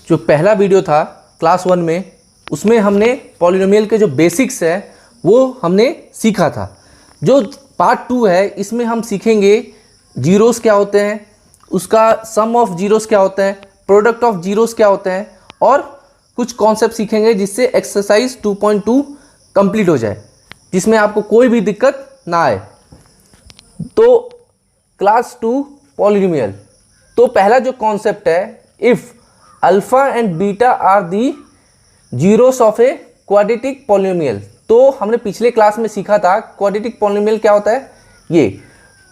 जो पहला वीडियो था क्लास 1 में, उसमें हमने पॉलिनोमियल के जो बेसिक्स है वो हमने सीखा था। जो पार्ट 2 है इसमें हम सीखेंगे जीरोस क्या होते हैं, उसका सम ऑफ जीरोस क्या होता है, प्रोडक्ट ऑफ जीरोस क्या होते हैं, और कुछ कॉन्सेप्ट सीखेंगे जिससे एक्सरसाइज 2.2 कंप्लीट हो जाए, जिसमें आपको कोई भी दिक्कत ना आए। तो क्लास 2 पॉलिनोमियल, तो पहला जो कॉन्सेप्ट है, if alpha and beta are the zeros of a quadratic polynomial. तो हमने पिछले क्लास में सीखा था क्वाड्रेटिक पॉलिनोमियल क्या होता है ये।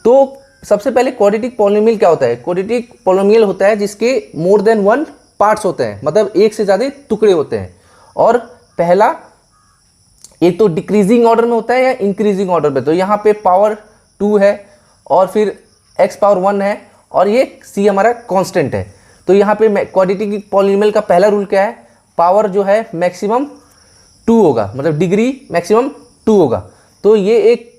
तो सबसे पहले क्वाड्रेटिक पॉलिनोमियल क्या होता है। क्वाड्रेटिक पॉलिनोमियल होता है जिसके मोर देन 1 पार्ट्स होते हैं, मतलब एक से ज़्यादा टुकड़े होते हैं। और पहला एक तो डिक्रीजिंग ऑर्डर में होता है या इंक्रीजिंग ऑर्डर में। तो यहाँ पे पावर 2 है और फिर x पावर 1 है और ये c हमारा कांस्टेंट है। तो यहाँ पे क्वाड्रेटिक पॉलिनोमियल का पहला रूल क्या है, पावर जो है मैक्सिमम 2 होगा, मतलब डिग्री मैक्सिमम 2 होगा। तो ये एक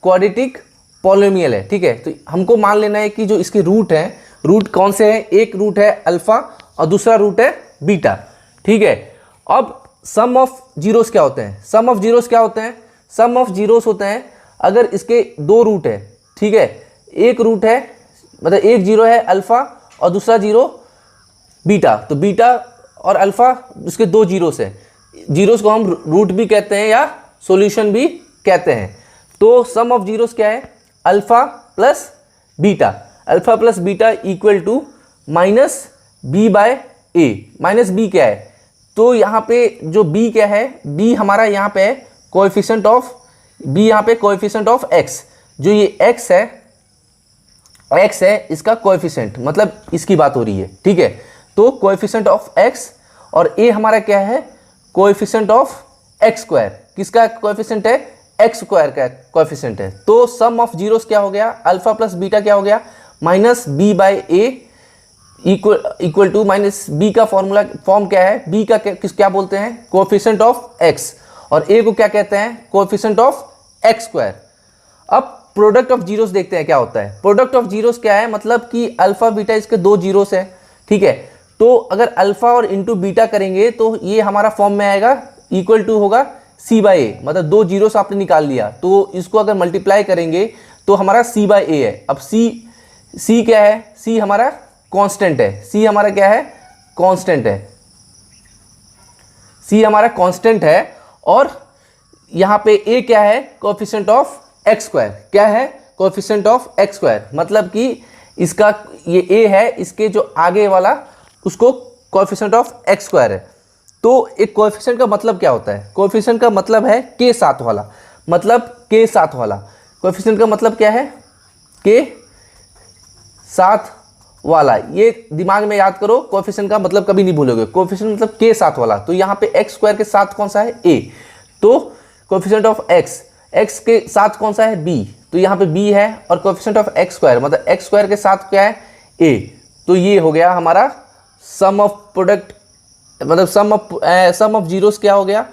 क्वाड्रेटिक पॉलिनोमियल है, ठीक है। तो हमको मान लेना है कि जो इसके रूट हैं, रूट कौन से हैं, एक रूट है अल्फा और दूसरा रूट है बीटा, ठीक है। अब सम ऑफ जीरोस क्या होते हैं, सम ऑफ जीरोस क्या होते हैं, सम ऑफ जीरोस होते हैं अगर इसके 2 रूट है, ठीक है। एक रूट है मतलब एक जीरो है अल्फा और दूसरा जीरो बीटा, तो बीटा और अल्फा उसके 2 जीरोस है। जीरोस को हम रूट भी कहते हैं या सॉल्यूशन भी कहते हैं। तो सम ऑफ जीरोस क्या है, alpha plus beta, alpha plus beta equal to minus b by a. Minus b क्या है, तो यहाँ पे जो b क्या है, b हमारा यहाँ पे है कोएफिशिएंट ऑफ b, यहाँ पे कोएफिशिएंट ऑफ x। जो ये x है इसका कोएफिशिएंट, मतलब इसकी बात हो रही है, ठीक है। तो कोएफिशिएंट ऑफ x और a हमारा क्या है, कोएफिशिएंट ऑफ x स्क्वायर। किसका कोएफिशिएंट है, x स्क्वायर का कोएफिशिएंट है। तो सम ऑफ जीरोस क्या हो गया, अल्फा प्लस बीटा क्या हो गया, minus b by a equal to minus b का फॉर्म क्या है, बी का क्या बोलते हैं, कोएफिशिएंट ऑफ एक्स, और ए को क्या कहते हैं, कोएफिशिएंट ऑफ एक्स स्क्वायर। अब प्रोडक्ट ऑफ जीरोस देखते हैं क्या होता है। प्रोडक्ट ऑफ जीरोस क्या है, मतलब कि अल्फा बीटा इसके 2 जीरोस है, ठीक है। तो अगर अल्फा और इंटू बीटा करेंगे तो ये हमारा फॉर्म में आएगा, इक्वल टू होगा सी बाई ए, मतलब 2 जीरोस आपने निकाल लिया तो इसको अगर मल्टीप्लाई करेंगे तो हमारा सी बाई ए है। अब सी क्या है, सी हमारा कांस्टेंट है, सी हमारा क्या है, कांस्टेंट है, सी हमारा कांस्टेंट है। और यहाँ पे ए क्या है, कोएफिशिएंट ऑफ एक्स स्क्वायर। क्या है, कोएफिशिएंट ऑफ एक्स स्क्वायर, मतलब कि इसका ये ए है, इसके जो आगे वाला उसको कोएफिशिएंट ऑफ एक्स स्क्वायर है। तो एक कोएफिशिएंट का मतलब क्या होता है, कोएफिशिएंट का मतलब है के साथ वाला, मतलब के साथ वाला। कोएफिशिएंट का मतलब क्या है, के साथ वाला। ये दिमाग में याद करो, कोएफिशिएंट का मतलब कभी नहीं भूलोगे। कोएफिशिएंट मतलब के साथ वाला। तो यहाँ पे एक्स स्क्वायर के साथ कौन सा है, ए। तो कोएफिशिएंट ऑफ एक्स, एक्स के साथ कौन सा है, बी, तो यहाँ पे बी है। और कोएफिशिएंट ऑफ एक्स स्क्वायर मतलब एक्स स्क्वायर के साथ क्या है, ए। तो ये हो गया हमारा सम ऑफ प्रोडक्ट, मतलब सम ऑफ जीरोस क्या हो गया,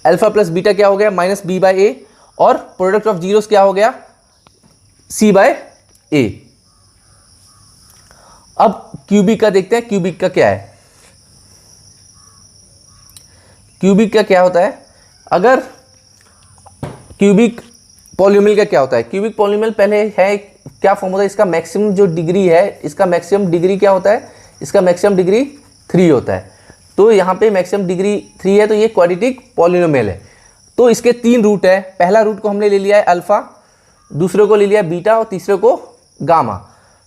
अल्फा प्लस बीटा क्या हो गया, माइनस बी बाई ए। और प्रोडक्ट ऑफ जीरोस क्या हो गया, सी बाय ए। अब क्यूबिक का देखते हैं, क्यूबिक का क्या है। क्यूबिक का क्या होता है, अगर क्यूबिक पॉलिनोमियल का क्या होता है। क्यूबिक पॉलिनोमियल पहले है क्या फॉर्म होता है, इसका मैक्सिमम जो डिग्री है, इसका मैक्सिमम डिग्री क्या होता है, इसका मैक्सिमम डिग्री 3 होता है। तो यहाँ पे मैक्सिमम डिग्री 3 है, तो ये क्वाड्रेटिक पॉलिनोमियल है। तो इसके 3 रूट है। पहला रूट को हमने ले लिया है अल्फा, दूसरे को ले लिया बीटा और तीसरे को गामा।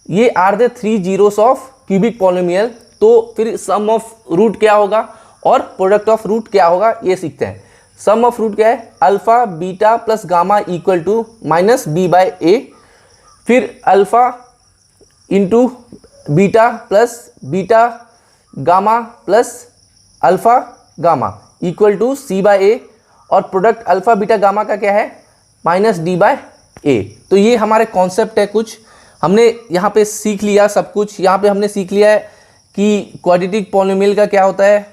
ये are the 3 zeros of cubic polynomial. तो फिर सम ऑफ रूट क्या होगा और प्रोडक्ट ऑफ रूट क्या होगा ये सीखते हैं। सम ऑफ रूट क्या है, alpha beta plus gamma equal to minus b by a. फिर alpha into beta plus beta gamma plus alpha gamma equal to c by a. और प्रोडक्ट अल्फा बीटा गामा का क्या है, माइनस डी बाई ए। तो ये हमारे concept है, कुछ हमने यहाँ पे सीख लिया सब कुछ। यहाँ पे हमने सीख लिया है कि क्वाड्रेटिक पॉलिनोमियल का क्या होता है,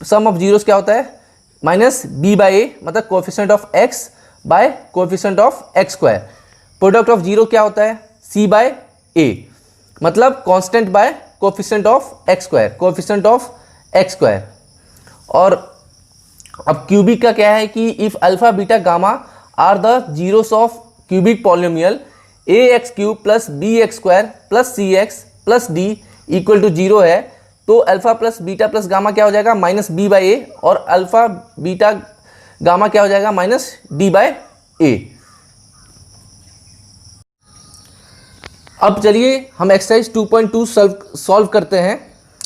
सम ऑफ जीरोस क्या होता है, माइनस बी बाई ए, मतलब coefficient of x by coefficient of x square. Product of zero क्या होता है, सी बाय ए, मतलब constant by coefficient of x square, coefficient of x square. और अब क्यूबिक का क्या है कि if alpha beta gamma are the zeros of cubic polynomial a x cube plus b x square plus c x plus d equal to 0 है, तो alpha plus beta plus gamma क्या हो जाएगा, माइनस बी बाई ए, और alpha beta gamma क्या हो जाएगा, minus D bye ए। अब चलिए हम एक्सरसाइज 2.2 सॉल्व करते हैं।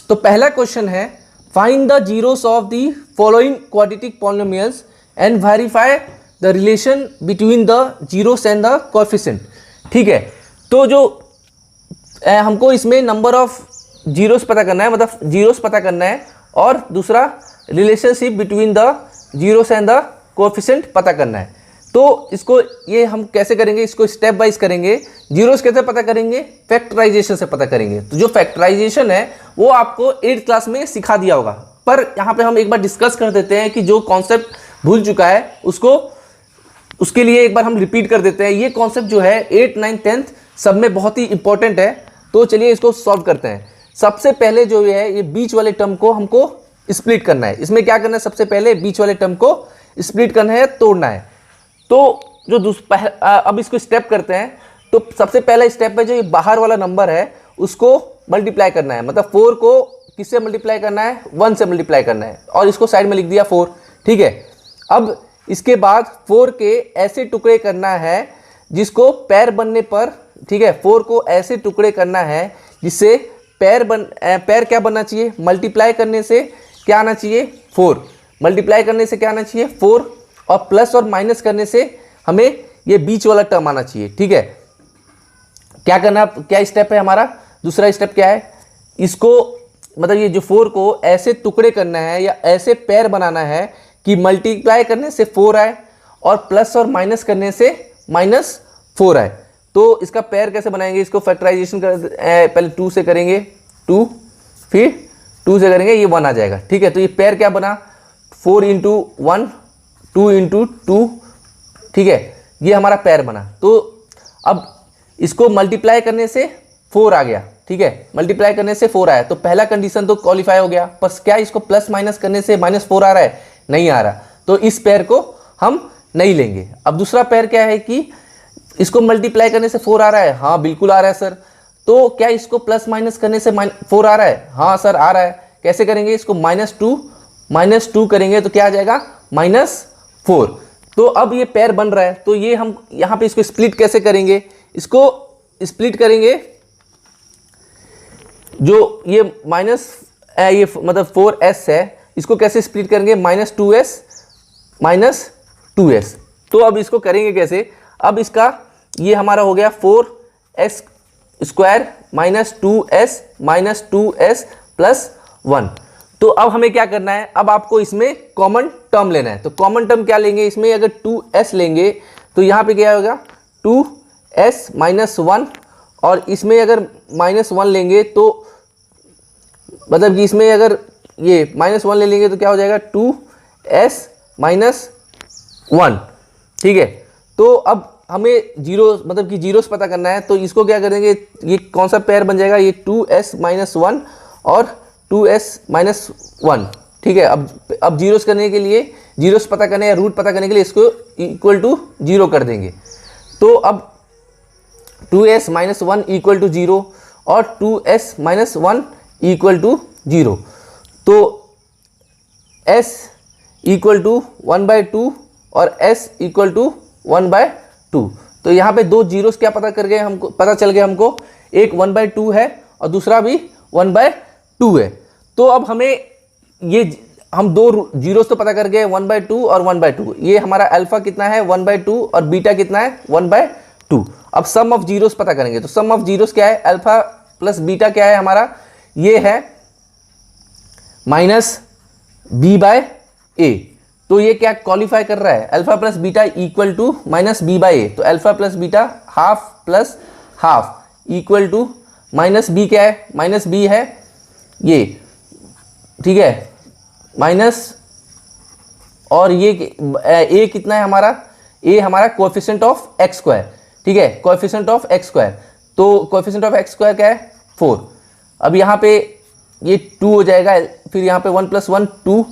तो पहला क्वेश्चन है find the zeros of the following quadratic polynomials and verify the relation between the zeros and the coefficient. ठीक है, तो जो हमको इसमें नंबर ऑफ जीरोस पता करना है, मतलब जीरोस पता करना है, और दूसरा relationship between the zeros and the coefficient पता करना है। तो इसको ये हम कैसे करेंगे, इसको स्टेप वाइज करेंगे। जीरोस कैसे पता करेंगे, फैक्टराइजेशन से पता करेंगे। तो जो फैक्टराइजेशन है वो आपको 8th क्लास में सिखा दिया होगा, पर यहाँ पे हम एक बार डिस्कस कर देते हैं कि जो कॉन्सेप्ट भूल चुका है उसको, उसके लिए एक बार हम रिपीट कर देते हैं। ये कॉन्सेप्ट जो है 8th 9th 10th सब में बहुत ही इंपॉर्टेंट है। तो चलिए इसको सॉल्व करते हैं। सबसे पहले जो है ये बीच वाले टर्म को हमको स्प्लिट करना है। इसमें क्या करना है, सबसे पहले बीच वाले टर्म को स्प्लिट करना है, तोड़ना है। तो जो अब इसको स्टेप करते हैं। तो सबसे पहला स्टेप है जो ये बाहर वाला नंबर है उसको मल्टीप्लाई करना है, मतलब 4 को किससे मल्टीप्लाई करना है, 1 से मल्टीप्लाई करना है, और इसको साइड में लिख दिया 4। ठीक है, अब इसके बाद 4 के ऐसे टुकड़े करना है जिसको पैर बनने पर, ठीक है, 4 को ऐसे टुकड़े करना है जिससे पैर क्या बनना चाहिए, मल्टीप्लाई करने से क्या आना चाहिए, 4, मल्टीप्लाई करने से क्या आना चाहिए, 4, और प्लस और माइनस करने से हमें ये बीच वाला टर्म आना चाहिए। ठीक है, क्या करना, क्या स्टेप है हमारा, दूसरा स्टेप क्या है, इसको मतलब ये जो 4 को ऐसे टुकड़े करना है या ऐसे पैर बनाना है कि मल्टीप्लाई करने से 4 आए और प्लस और माइनस करने से -4 आए। तो इसका पैर कैसे बनाएंगे, इसको फैक्टराइजेशन पहले 2 से करेंगे, 2, फिर 2 से करेंगे, ये 1 आ जाएगा। ठीक है, तो ये पैर क्या बना, 4 × 1, 2 × 2, ठीक है, ये हमारा पैर बना। तो अब इसको मल्टीप्लाई करने से 4 आ गया। ठीक है, मल्टीप्लाई करने से 4 आया, तो पहला कंडीशन तो क्वालिफाई हो गया। पर क्या इसको प्लस माइनस करने से -4 आ रहा है, नहीं आ रहा, तो इस पैर को हम नहीं लेंगे। अब दूसरा पैर क्या है कि इसको मल्टीप्लाई करने से 4 आ रहा है, हाँ बिल्कुल आ रहा है सर। तो क्या इसको प्लस माइनस करने से 4 आ रहा है, हाँ सर आ रहा है। कैसे करेंगे, इसको -2 करेंगे तो क्या आ जाएगा, -4। तो अब ये पैर बन रहा है, तो ये हम यहाँ पे इसको स्प्लिट कैसे करेंगे, इसको स्प्लिट करेंगे, जो ये ये मतलब 4s है, इसको कैसे स्प्लिट करेंगे, -2s। तो अब इसको करेंगे कैसे, अब इसका ये हमारा हो गया 4s स्क्वायर -2s प्लस 1। तो अब हमें क्या करना है, अब आपको इसमें कॉमन टर्म लेना है। तो कॉमन टर्म क्या लेंगे, इसमें अगर 2s लेंगे तो यहाँ पे क्या होगा, 2s -1, और इसमें अगर -1 लेंगे तो मतलब कि इसमें अगर ये -1 ले लेंगे तो क्या हो जाएगा, 2s -1। ठीक है, तो अब हमें जीरो मतलब कि जीरोस पता करना है। तो इसको क्या करेंगे, ये कौन सा पेयर बन जाएगा, ये 2s -1 और 2s -1। ठीक है, अब जीरोस करने के लिए, जीरोस पता करने या रूट पता करने के लिए इसको इक्वल टू 0 कर देंगे। तो अब 2s -1 इक्वल टू 0 और 2s -1 इक्वल टू 0। तो s इक्वल टू 1/2 और s इक्वल टू 1/2। तो यहाँ पे दो जीरोस क्या पता कर गए हमको, पता चल गया हमको, एक 1/2 है और दूसरा भी 1/2 है। तो अब हमें ये हम दो जीरोस तो पता कर गए, 1/2 और 1/2। ये हमारा अल्फा कितना है 1/2 और बीटा कितना है 1/2। अब सम ऑफ जीरोस पता करेंगे। तो सम ऑफ जीरोस क्या है, अल्फा प्लस बीटा क्या है हमारा, ये है -b/a। तो ये क्या क्वालिफाई कर रहा है, alpha plus beta equal to -b/a। तो alpha plus beta half plus half equal to -b क्या है, -b है ये, ठीक है, माइनस, और ये a कितना है हमारा, a हमारा कोएफिशिएंट ऑफ x²। ठीक है, कोएफिशिएंट ऑफ x²। तो कोएफिशिएंट ऑफ x² क्या है 4। अब यहाँ पे ये 2 हो जाएगा, फिर यहाँ पे 1 + 1 2,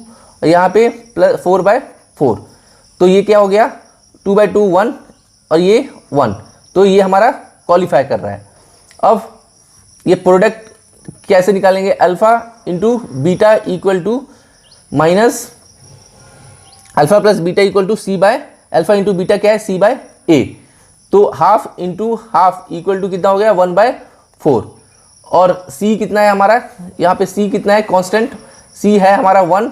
और यहाँ पे +4/4, तो ये क्या हो गया 2/2 1 और ये 1, तो ये हमारा क्वालिफाई कर रहा है। अब ये प्रोडक्ट कैसे निकालेंगे, alpha into beta equal to minus alpha plus beta equal to c by alpha into beta क्या है C/A, तो half into half equal to कितना हो गया 1/4, और C कितना है हमारा, यहाँ पे C कितना है कांस्टेंट, C है हमारा 1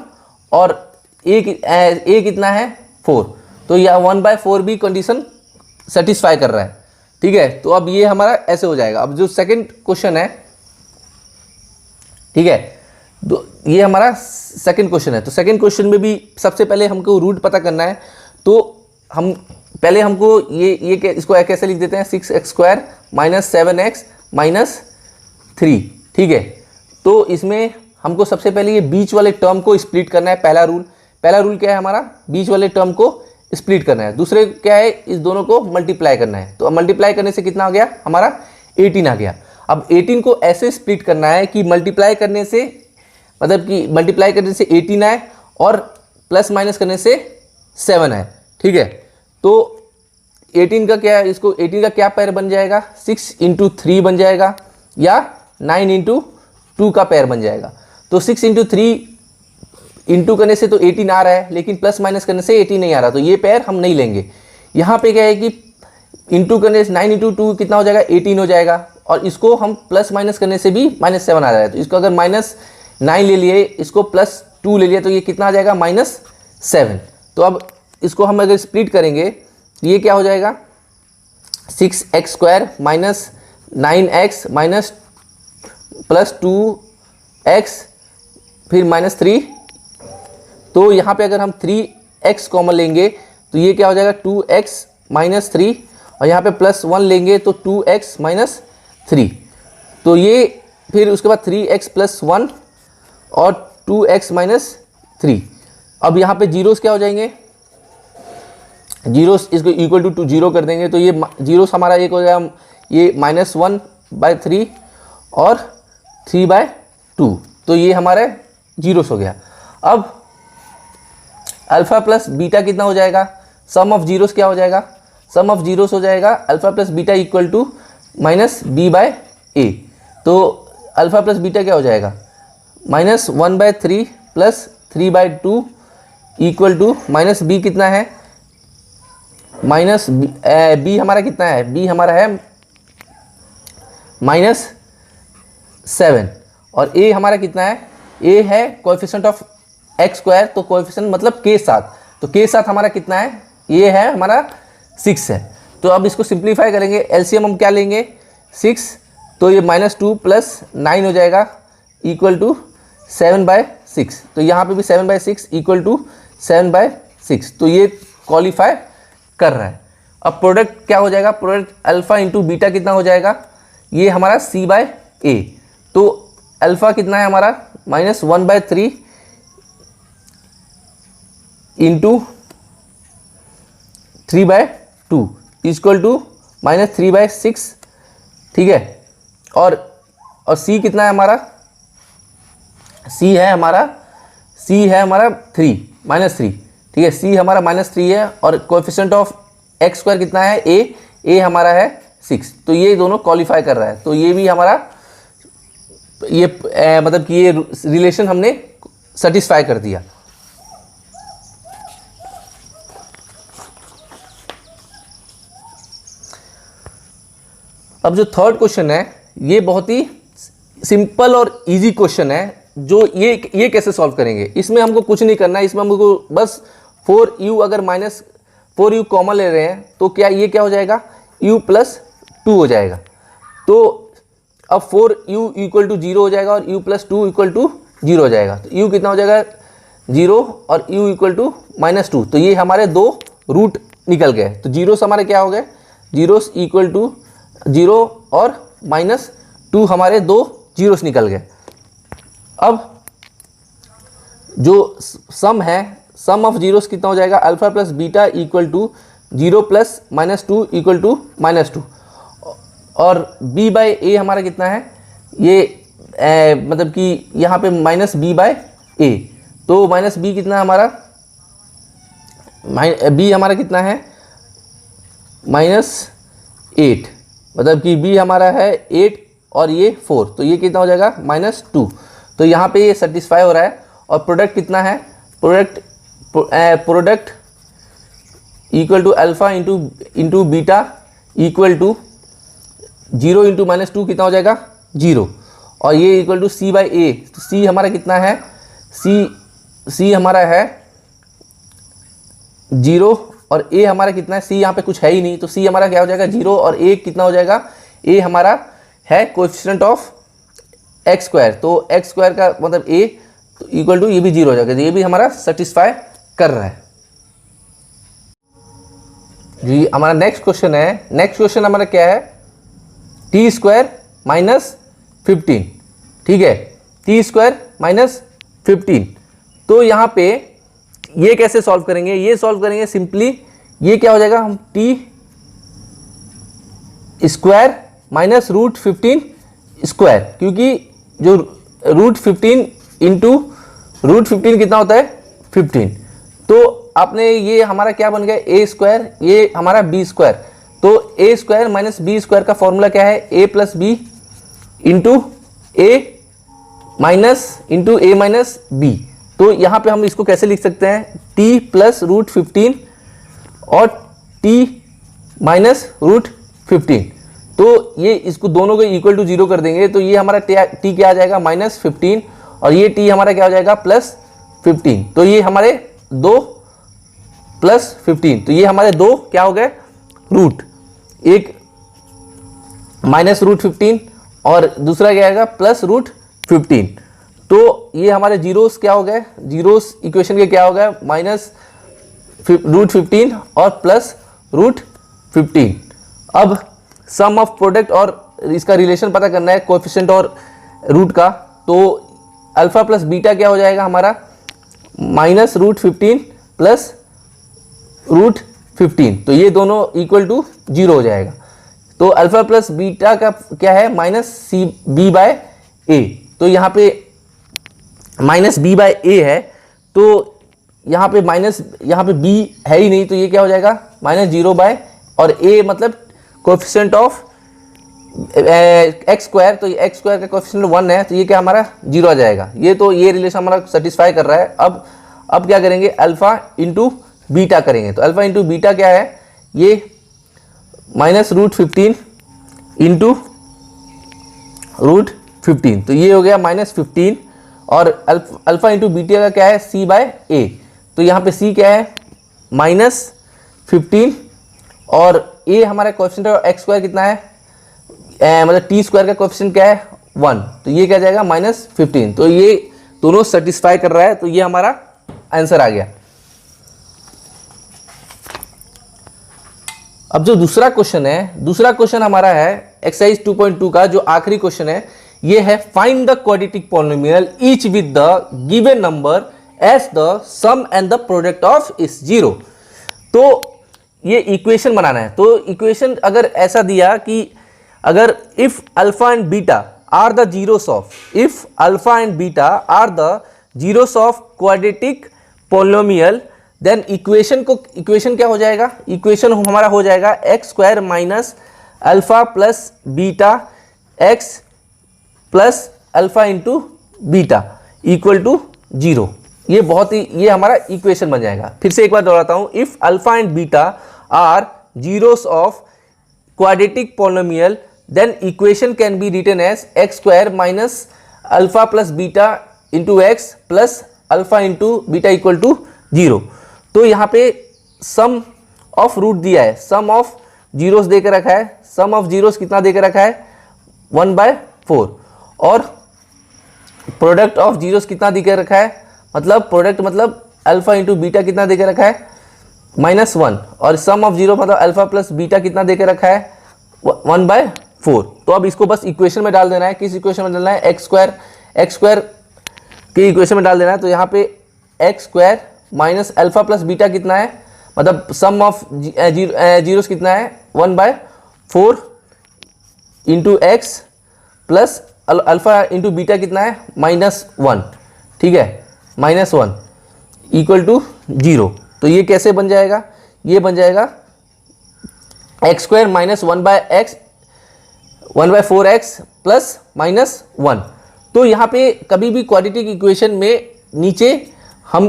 और A कितना है 4, तो यह 1/4 भी कंडीशन सेटिस्फाई कर रहा है। ठीक है, तो अब ये हमारा ऐसे हो जाएगा। अब जो सेकंड क्वेश्चन है, ठीक है, तो ये हमारा सेकंड क्वेश्चन है, तो सेकंड क्वेश्चन में भी सबसे पहले हमको रूट पता करना है, तो हम पहले हमको ये इसको कैसे लिख देते हैं 6x² - 7x - 3। ठीक है, तो इसमें हमको सबसे पहले ये बीच वाले टर्म को स्प्लिट करना है। पहला रूल क्या है हमारा, बीच वाले टर्म को स्प्लिट करना है। दूसरे क्या है, इस दोनों को मल्टीप्लाई करना है, तो मल्टीप्लाई करने से कितना आ गया हमारा 18 आ गया। अब 18 को ऐसे स्प्लिट करना है कि मल्टीप्लाई करने से 18 आए और प्लस माइनस करने से 7 आए। ठीक है, तो 18 का क्या है, इसको 18 का क्या पेयर बन जाएगा 6 × 3 बन जाएगा या 9 × 2 का पेयर बन जाएगा। तो 6 × 3 इंटू करने से तो 18 आ रहा है, लेकिन प्लस माइनस करने से 18 नहीं आ रहा, तो ये पेयर हम नहीं लेंगे। यहाँ पे क्या है कि इंटू करने से 9 × 2 कितना हो जाएगा 18 हो जाएगा, और इसको हम प्लस माइनस करने से भी -7 आ रहा है, तो इसको अगर -9 ले लिए, इसको +2 ले लिया, तो ये कितना आ जाएगा -7। तो अब इसको हम अगर स्प्लिट करेंगे तो ये क्या हो जाएगा 6x² - 9x +2x फिर -3, तो यहाँ पे अगर हम 3x कॉमन लेंगे तो ये क्या हो जाएगा 2x - 3, और यहाँ पे +1 लेंगे तो 2x - 3, तो ये फिर उसके बाद 3x + 1 और 2x - 3। अब यहाँ पे जीरोस क्या हो जाएंगे, जीरोस इसको इक्वल टू 0 कर देंगे, तो ये जीरोस हमारा एक हो गया ये -1/3 और 3/2, तो ये हमारे जीरोस हो गया। अब अल्फा प्लस बीटा कितना हो जाएगा, सम ऑफ जीरोस क्या हो जाएगा, सम ऑफ जीरोस हो जाएगा alpha plus beta equal to -b/a, तो अल्फा प्लस बीटा क्या हो जाएगा -1/3 + 3/2 इक्वल टू -b कितना है b हमारा कितना है, b हमारा है -7, और a हमारा कितना है, a है कोएफिशिएंट ऑफ x², तो कोएफिशिएंट मतलब के साथ, तो के साथ हमारा कितना है, ये है हमारा 6 है। तो अब इसको सिंप्लीफाई करेंगे, एलसीएम हम क्या लेंगे 6, तो ये -2 + 9 हो जाएगा इक्वल टू 7/6, तो यहाँ पे भी 7/6 इक्वल टू 7/6, तो ये क्वालिफाई कर रहा है। अब प्रोडक्ट क्या हो जाएगा, प्रोडक्ट अल्फा इंटू बीटा कितना हो जाएगा, ये हमारा C/A, तो अल्फा कितना है हमारा -1/3 इंटू 3/2 इक्वल टू -3/6। ठीक है, और C कितना है हमारा, C है हमारा 3 -3। ठीक है, C हमारा -3 है, और कोएफिशिएंट ऑफ x² कितना है a हमारा है 6, तो ये दोनों क्वालिफाई कर रहा है, तो ये भी हमारा ये मतलब कि ये रिलेशन हमने सेटिस्फाई कर दिया। अब जो थर्ड क्वेश्चन है ये बहुत ही सिंपल और इजी क्वेश्चन है, जो ये कैसे सॉल्व करेंगे, इसमें हमको कुछ नहीं करना है, इसमें हमको बस 4u अगर -4u कॉमन ले रहे हैं तो क्या ये क्या हो जाएगा u + 2 हो जाएगा, तो अब 4u = 0 हो जाएगा और u + 2 = 0 हो जाएगा, तो u कितना हो जाएगा 0 और u = -2, तो ये हमारे दो रूट निकल गए, तो जीरोस हमारे क्या हो गए, जीरोस = 0 और -2 हमारे दो जीरोस निकल गए। अब जो सम है, सम ऑफ जीरोस कितना हो जाएगा, alpha plus beta equal to 0 + -2 = -2, और b/a हमारा कितना है, ये मतलब कि यहाँ पे माइनस बी बाय ए, तो माइनस बी कितना है हमारा, बी हमारा कितना है -8, मतलब कि बी हमारा है 8 और ये 4, तो ये कितना हो जाएगा -2। तो यहाँ पे ये सेटिस्फाई हो रहा है। और प्रोडक्ट कितना है, product equal to alpha into beta equal to 0 into -2 कितना हो जाएगा 0, और ये equal to c by a. तो सी हमारा कितना है, सी हमारा है 0 और ए हमारा कितना है, सी यहाँ पे कुछ है ही नहीं, तो सी हमारा क्या हो जाएगा 0 और ए कितना हो जाएगा, ए हमारा है कोएफिशिएंट ऑफ एक्स स्क्वायर, तो एक्स स्क्वायर का मतलब ए इक्वल टू ये भी 0 हो जाएगा, तो ये भी हमारा सेटिस्फाई कर रहा है जी। हमारा नेक्स्ट क्वेश्चन है, नेक्स्ट क्वेश्चन हमारा क्या है, टी स्क्वायर -15, ठीक है, टी स्क्वायर -15। तो यहाँ पे ये कैसे सॉल्व करेंगे, ये सॉल्व करेंगे सिंपली, ये क्या हो जाएगा, हम टी स्क्वायर माइनस √15 स्क्वायर, क्योंकि जो √15 इंटू √15 कितना होता है 15, तो आपने ये हमारा क्या बन गया ए स्क्वायर, ये हमारा बी स्क्वायर, तो ए स्क्वायर माइनस बी स्क्वायर का फॉर्मूला क्या है, ए प्लस बी इंटू ए माइनस बी। तो यहाँ पे हम इसको कैसे लिख सकते हैं, t प्लस √15 और t माइनस √15, तो ये इसको दोनों को इक्वल टू 0 कर देंगे, तो ये हमारा t क्या आ जाएगा -15 और ये t हमारा क्या हो जाएगा +15, तो ये हमारे 2 + 15, तो ये हमारे 2 क्या हो गए रूट, एक -√15 और दूसरा क्या आएगा +√15, तो ये हमारे जीरोस क्या हो गए, जीरोस इक्वेशन के क्या हो गए -√15 और +√15। अब सम ऑफ प्रोडक्ट और इसका रिलेशन पता करना है कोएफिशिएंट और रूट का, तो अल्फा प्लस बीटा क्या हो जाएगा हमारा -√15 + √15, तो ये दोनों इक्वल टू 0 हो जाएगा। तो अल्फा प्लस बीटा का क्या है -b/a, तो यहाँ पे -b/a है, तो यहाँ पे यहाँ पे b है ही नहीं, तो ये क्या हो जाएगा -0 और a मतलब कोएफिशिएंट ऑफ एक्स स्क्वायर, तो एक्स स्क्वायर का कोएफिशिएंट 1 है, तो ये क्या हमारा 0 आ जाएगा। ये तो ये रिलेशन हमारा सेटिस्फाई कर रहा है। अब क्या करेंगे, अल्फा इंटू बीटा करेंगे, तो अल्फा इंटू बीटा क्या है, ये -√15 इंटू √15, तो ये हो गया -15, और अल्फा इंटू बीटा का क्या है c/a, तो यहाँ पे c क्या है -15 और a हमारा कोएफिशिएंट है, एक्स स्क्वायर कितना है मतलब टी स्क्वायर का कोएफिशिएंट क्या है 1, तो ये क्या जाएगा -15, तो ये दोनों सेटिस्फाई कर रहा है, तो ये हमारा आंसर आ गया। अब जो दूसरा क्वेश्चन है, दूसरा क्वेश्चन हमारा है एक्सरसाइज 2.2 का जो आखिरी क्वेश्चन है, ये है find the quadratic polynomial each with the given number as the sum and the product of is 0। तो ये इक्वेशन बनाना है, तो इक्वेशन अगर ऐसा दिया कि अगर if alpha and beta are the zeros of, if alpha and beta are the zeros of quadratic polynomial, then equation क्या हो जाएगा, इक्वेशन हमारा हो जाएगा x square minus alpha plus beta x plus alpha into beta equal to 0। ये हमारा equation बन जाएगा। फिर से एक बार दोहराता हूं, if alpha and beta are zeros of quadratic polynomial, then equation can be written as x square minus alpha plus beta into x plus alpha into beta equal to 0। तो यहाँ पे सम ऑफ रूट दिया है, सम of zeros दे के रखा है, सम of zeros कितना दे के रखा है 1/4, और प्रोडक्ट ऑफ जीरोस कितना दे के रखा है, मतलब प्रोडक्ट मतलब अल्फा इंटू बीटा कितना दे के रखा है -1, और सम ऑफ जीरो मतलब अल्फा प्लस बीटा कितना दे के रखा है 1/4। तो अब इसको बस इक्वेशन में डाल देना है, किस इक्वेशन में डालना है, एक्स स्क्वायर के इक्वेशन में डाल देना है। तो यहाँ पे x square minus alpha plus beta कितना है, मतलब सम ऑफ जीरोस कितना है 1/4 into x plus alpha into beta कितना है, -1, ठीक है, -1 इक्वल टू 0। तो ये कैसे बन जाएगा, ये बन जाएगा x² माइनस 1/4x प्लस -1। तो यहाँ पे कभी भी क्वाड्रेटिक इक्वेशन में नीचे हम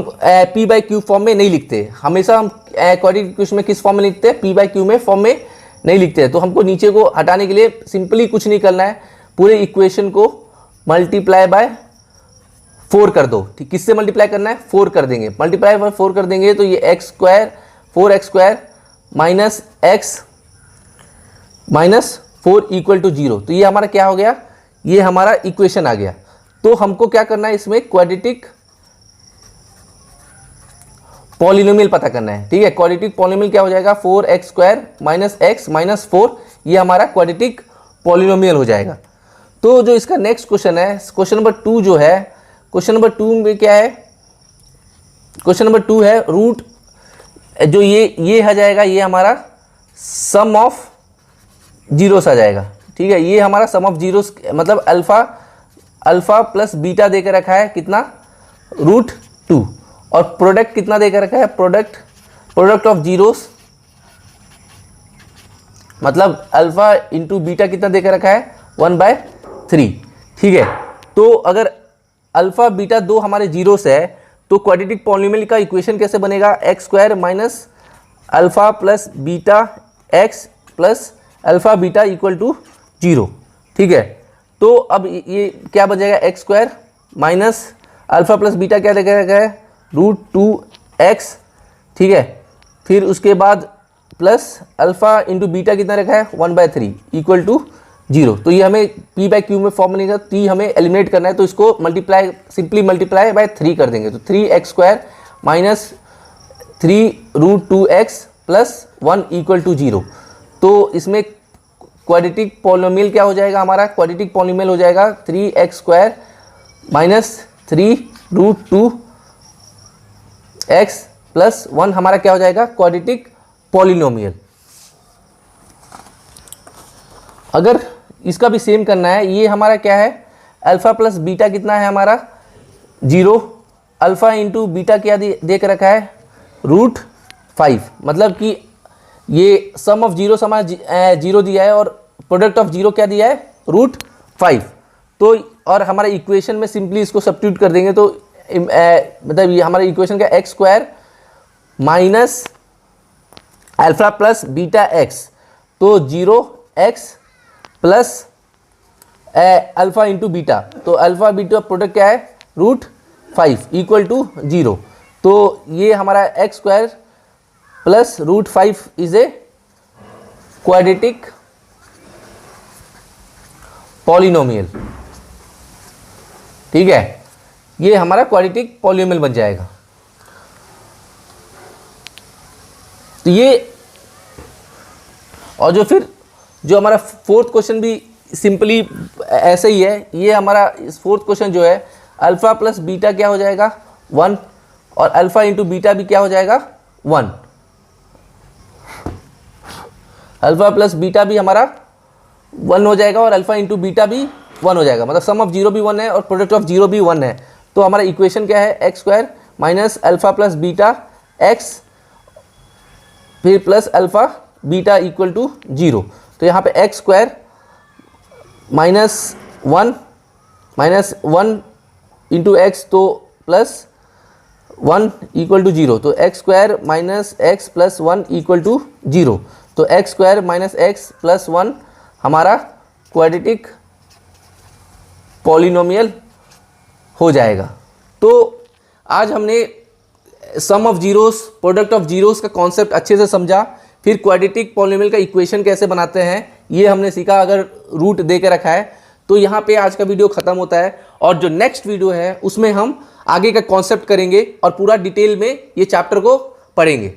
p/q फॉर्म में नहीं लिखते, हमेशा हम क्वाड्रेटिक इक्वेशन में किस फॉर्म में लिखते हैं, p/q में फॉर्म में नहीं लिखते हैं। तो हमको नीचे को हटाने के लिए सिंपली कुछ नहीं करना है, पूरे इक्वेशन को मल्टीप्लाई बाय 4 कर दो। ठीक, किससे मल्टीप्लाई करना है, 4 कर देंगे, मल्टीप्लाई बाय 4 कर देंगे तो ये x² 4x² minus x -4 equal to 0। तो ये हमारा क्या हो गया, ये हमारा इक्वेशन आ गया। तो हमको क्या करना है, इसमें क्वाड्रेटिक पॉलिनोमियल पता करना है। ठीक है, क्वाड्रेटिक पॉलिनोमियल क्या हो जाएगा, 4x² माइनस x माइनस 4, ये हमारा क्वाड्रेटिक पॉलिनोमियल हो जाएगा। तो जो इसका नेक्स्ट क्वेश्चन है, क्वेश्चन नंबर 2 जो है, क्वेश्चन नंबर 2 में क्या है, क्वेश्चन नंबर 2 है रूट, जो ये आ जाएगा, ये हमारा सम ऑफ जीरोस आ जाएगा। ठीक है, ये हमारा सम ऑफ जीरोस मतलब अल्फा प्लस बीटा देकर रखा है कितना, √2, और प्रोडक्ट कितना देकर रखा है, प्रोडक्ट ऑफ जीरोस मतलब अल्फा इंटू बीटा कितना देकर रखा है, 1/3। ठीक है, तो अगर अल्फा बीटा दो हमारे जीरोस है तो क्वाड्रेटिक पॉलिनोमियल का इक्वेशन कैसे बनेगा, x² minus alpha plus beta x plus alpha beta equal to 0। ठीक है, तो अब ये क्या बन जाएगा, x² minus alpha plus beta क्या देकर रखा है, √2x। ठीक है, फिर उसके बाद प्लस अल्फा इंटू बीटा कितना रखा है, 1/3 इक्वल टू 0। तो ये हमें p/q में फॉर्म बनेगा, t हमें एलिमिनेट करना है, तो इसको सिंपली मल्टीप्लाई बाय 3 कर देंगे। तो 3x² minus 3√2x plus 1 equal to 0। तो इसमें क्वाड्रेटिक पॉलिनोमियल क्या हो जाएगा, हमारा क्वाड्रेटिक पॉलिनोमियल हो जाएगा 3x² माइनस 3√2x प्लस 1, हमारा क्या हो जाएगा, क्वाड्रेटिक पॉलिनोमियल। अगर इसका भी सेम करना है, ये हमारा क्या है, अल्फा प्लस बीटा कितना है हमारा 0, अल्फा इंटू बीटा क्या दे के रखा है, √5। मतलब कि ये सम ऑफ जीरो हमारा 0 दिया है और प्रोडक्ट ऑफ 0 क्या दिया है, √5। तो और हमारा इक्वेशन में सिंपली इसको सब्स्टिट्यूट कर देंगे, तो मतलब ये हमारा इक्वेशन का x² minus alpha plus beta x, तो 0x plus alpha into beta, तो अल्फा बीटा प्रोडक्ट क्या है, √5 इक्वल टू 0। तो ये हमारा x² plus √5 is a quadratic polynomial. ठीक है, ये हमारा क्वाड्रेटिक पॉलिनोमियल बन जाएगा। तो ये, और जो फिर जो हमारा फोर्थ क्वेश्चन भी सिंपली ऐसे ही है, ये हमारा फोर्थ क्वेश्चन जो है, अल्फा प्लस बीटा क्या हो जाएगा, 1, और अल्फा इंटू बीटा भी क्या हो जाएगा, 1। अल्फा प्लस बीटा भी हमारा 1 हो जाएगा और अल्फा इंटू बीटा भी 1 हो जाएगा, मतलब सम ऑफ 0 भी 1 है और प्रोडक्ट ऑफ 0 भी 1 है। तो हमारा इक्वेशन क्या है, x² minus alpha plus beta x फिर plus alpha beta equal to 0। तो यहाँ पे x² माइनस 1 इंटू एक्स, तो प्लस 1 इक्वल टू 0। तो x² minus x plus 1 equal to 0। तो x² माइनस x प्लस 1 हमारा क्वाड्रेटिक पॉलिनोमियल हो जाएगा। तो आज हमने sum of zeros, product of zeros का कॉन्सेप्ट अच्छे से समझा, फिर क्वाड्रेटिक पॉलिनोमियल का इक्वेशन कैसे बनाते हैं ये हमने सीखा। अगर रूट दे के रखा है तो यहाँ पे आज का वीडियो ख़त्म होता है, और जो नेक्स्ट वीडियो है उसमें हम आगे का कॉन्सेप्ट करेंगे और पूरा डिटेल में ये चैप्टर को पढ़ेंगे।